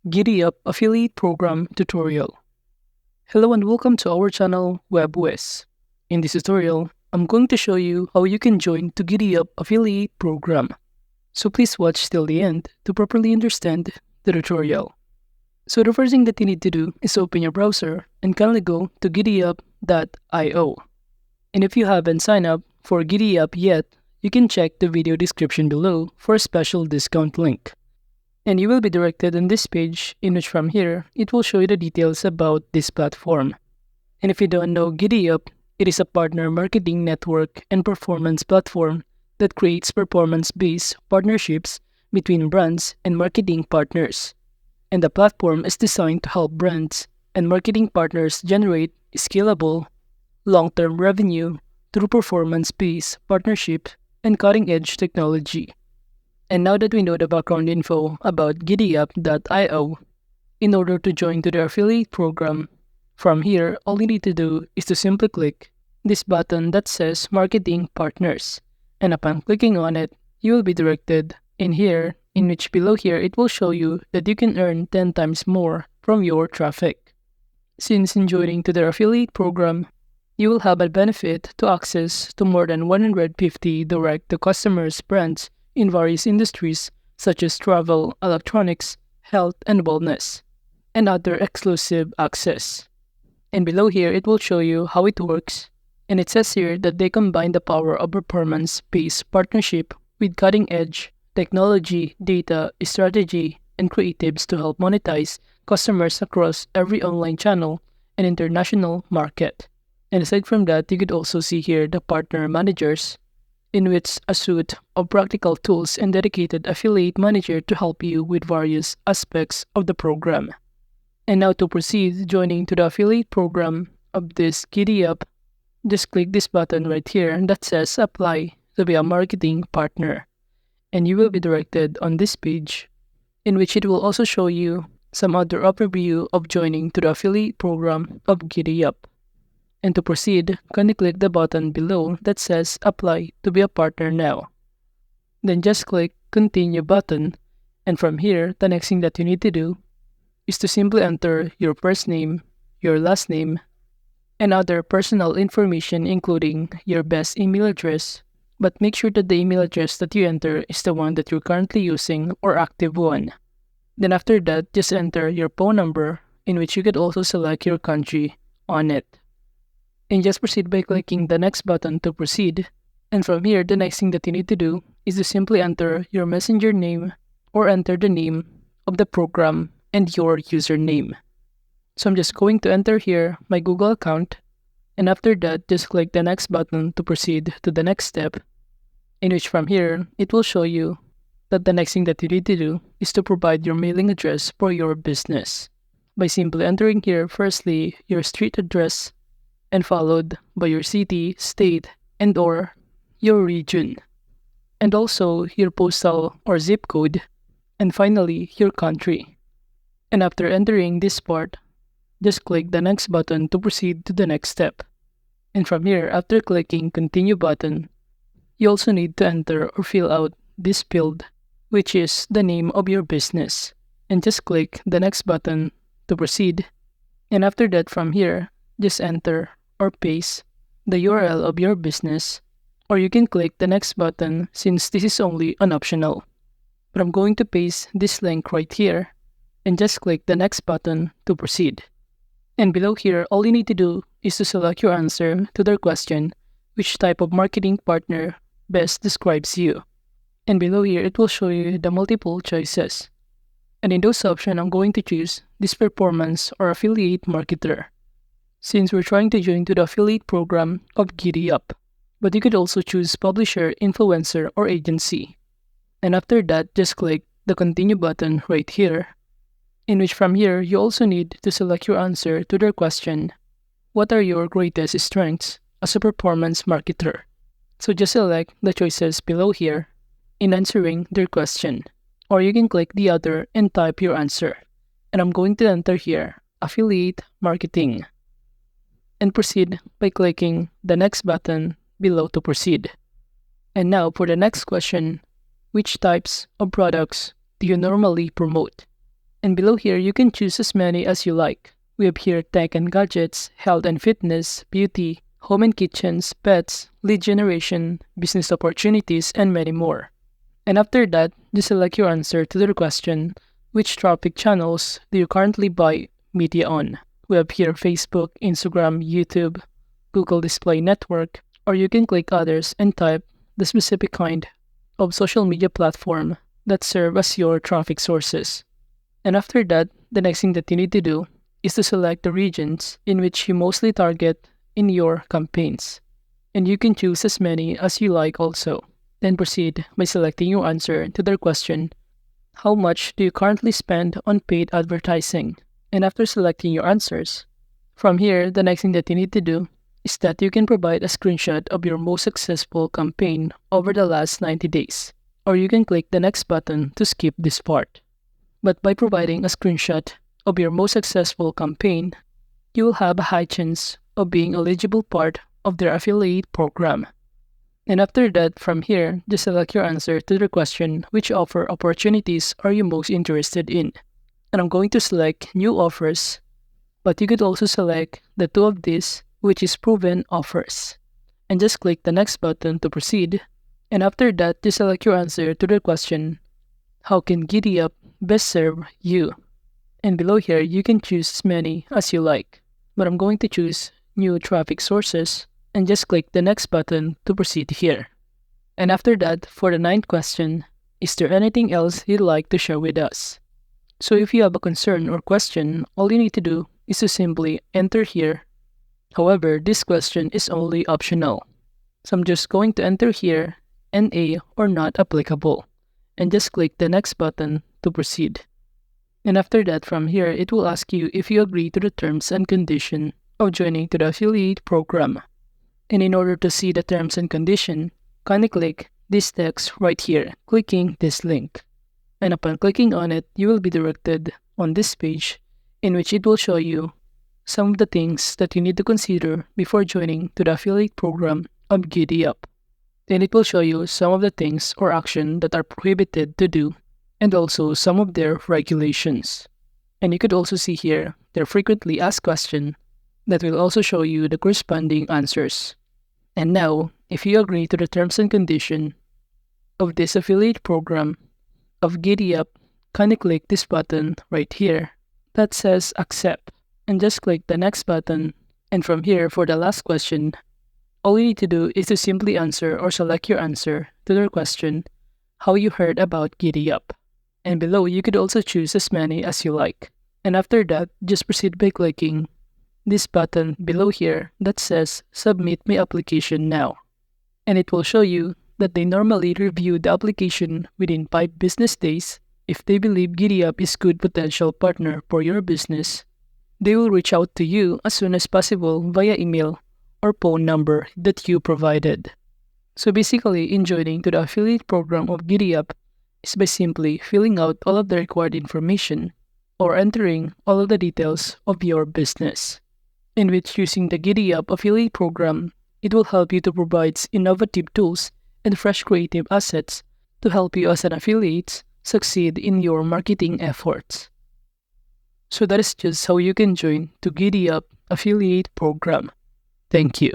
GiddyUp Affiliate Program Tutorial. Hello and welcome to our channel WebWiz. In this tutorial, I'm going to show you how you can join to GiddyUp Affiliate Program. So please watch till the end to properly understand the tutorial. So the first thing that you need to do is open your browser and kindly go to GiddyUp.io. And if you haven't signed up for GiddyUp yet, you can check the video description below for a special discount link. And you will be directed on this page, in which from here, it will show you the details about this platform. And if you don't know GiddyUp, it is a partner marketing network and performance platform that creates performance-based partnerships between brands and marketing partners. And the platform is designed to help brands and marketing partners generate scalable, long-term revenue through performance-based partnership and cutting-edge technology. And now that we know the background info about GiddyUp.io, in order to join to the affiliate program, from here, all you need to do is to simply click this button that says Marketing Partners. And upon clicking on it, you will be directed in here, in which below here it will show you that you can earn 10 times more from your traffic. Since in joining to the affiliate program, you will have a benefit to access to more than 150 direct-to-customers brands in various industries such as travel, electronics, health and wellness, and other exclusive access. And below here, it will show you how it works, and it says here that they combine the power of performance-based partnership with cutting-edge technology, data, strategy, and creatives to help monetize customers across every online channel and international market. And aside from that, you could also see here the partner managers, in which a suite of practical tools and dedicated affiliate manager to help you with various aspects of the program. And now to proceed joining to the affiliate program of this GiddyUp, just click this button right here that says Apply to be a marketing partner. And you will be directed on this page, in which it will also show you some other overview of joining to the affiliate program of GiddyUp. And to proceed, kindly click the button below that says Apply to be a partner now. Then just click Continue button, and from here, the next thing that you need to do is to simply enter your first name, your last name, and other personal information including your best email address, but make sure that the email address that you enter is the one that you're currently using or active one. Then after that, just enter your phone number, in which you could also select your country on it. And just proceed by clicking the next button to proceed. And from here, the next thing that you need to do is to simply enter your messenger name or enter the name of the program and your username. So I'm just going to enter here my Google account, and after that, just click the next button to proceed to the next step, in which from here, it will show you that the next thing that you need to do is to provide your mailing address for your business by simply entering here firstly your street address, and followed by your city, state, and or your region, and also your postal or zip code, and finally your country. And after entering this part, just click the next button to proceed to the next step. And from here, after clicking Continue button, you also need to enter or fill out this field, which is the name of your business, and just click the next button to proceed. And after that, from here, just enter or paste the URL of your business, or you can click the next button since this is only an optional. But I'm going to paste this link right here and just click the next button to proceed. And below here, all you need to do is to select your answer to their question, which type of marketing partner best describes you. And below here, it will show you the multiple choices. And in those options, I'm going to choose this performance or affiliate marketer, since we're trying to join to the affiliate program of GiddyUp. But you could also choose publisher, influencer, or agency. And after that, just click the Continue button right here, in which from here, you also need to select your answer to their question, what are your greatest strengths as a performance marketer? So just select the choices below here in answering their question. Or you can click the other and type your answer. And I'm going to enter here, affiliate marketing, and proceed by clicking the next button below to proceed. And now for the next question, which types of products do you normally promote? And below here, you can choose as many as you like. We have here tech and gadgets, health and fitness, beauty, home and kitchens, pets, lead generation, business opportunities, and many more. And after that, just select your answer to the question, which traffic channels do you currently buy media on? We have here Facebook, Instagram, YouTube, Google Display Network, or you can click others and type the specific kind of social media platform that serve as your traffic sources. And after that, the next thing that you need to do is to select the regions in which you mostly target in your campaigns. And you can choose as many as you like also. Then proceed by selecting your answer to their question, how much do you currently spend on paid advertising? And after selecting your answers, from here, the next thing that you need to do is that you can provide a screenshot of your most successful campaign over the last 90 days. Or you can click the next button to skip this part. But by providing a screenshot of your most successful campaign, you will have a high chance of being eligible part of their affiliate program. And after that, from here, just select your answer to the question, which offer opportunities are you most interested in? And I'm going to select new offers, but you could also select the two of these, which is proven offers. And just click the next button to proceed. And after that, just select your answer to the question, how can GiddyUp best serve you? And below here, you can choose as many as you like. But I'm going to choose new traffic sources and just click the next button to proceed here. And after that, for the ninth question, is there anything else you'd like to share with us? So if you have a concern or question, all you need to do is to simply enter here. However, this question is only optional. So I'm just going to enter here NA or not applicable and just click the next button to proceed. And after that, from here, it will ask you if you agree to the terms and condition of joining to the affiliate program. And in order to see the terms and condition, kindly click this text right here, clicking this link. And upon clicking on it, you will be directed on this page in which it will show you some of the things that you need to consider before joining to the affiliate program of GiddyUp. Then it will show you some of the things or action that are prohibited to do and also some of their regulations. And you could also see here their frequently asked question that will also show you the corresponding answers. And now, if you agree to the terms and condition of this affiliate program of GiddyUp, kindly click this button right here that says accept and just click the next button. And from here, for the last question, all you need to do is to simply answer or select your answer to their question, how you heard about GiddyUp. And below, you could also choose as many as you like. And after that, just proceed by clicking this button below here that says submit my application now. And it will show you that they normally review the application within 5 business days. If they believe GiddyUp is good potential partner for your business, they will reach out to you as soon as possible via email or phone number that you provided. So basically, in joining to the affiliate program of GiddyUp is by simply filling out all of the required information or entering all of the details of your business. In which using the GiddyUp affiliate program, it will help you to provide innovative tools and fresh creative assets to help you as an affiliate succeed in your marketing efforts. So that is just how you can join to GiddyUp affiliate program. Thank you.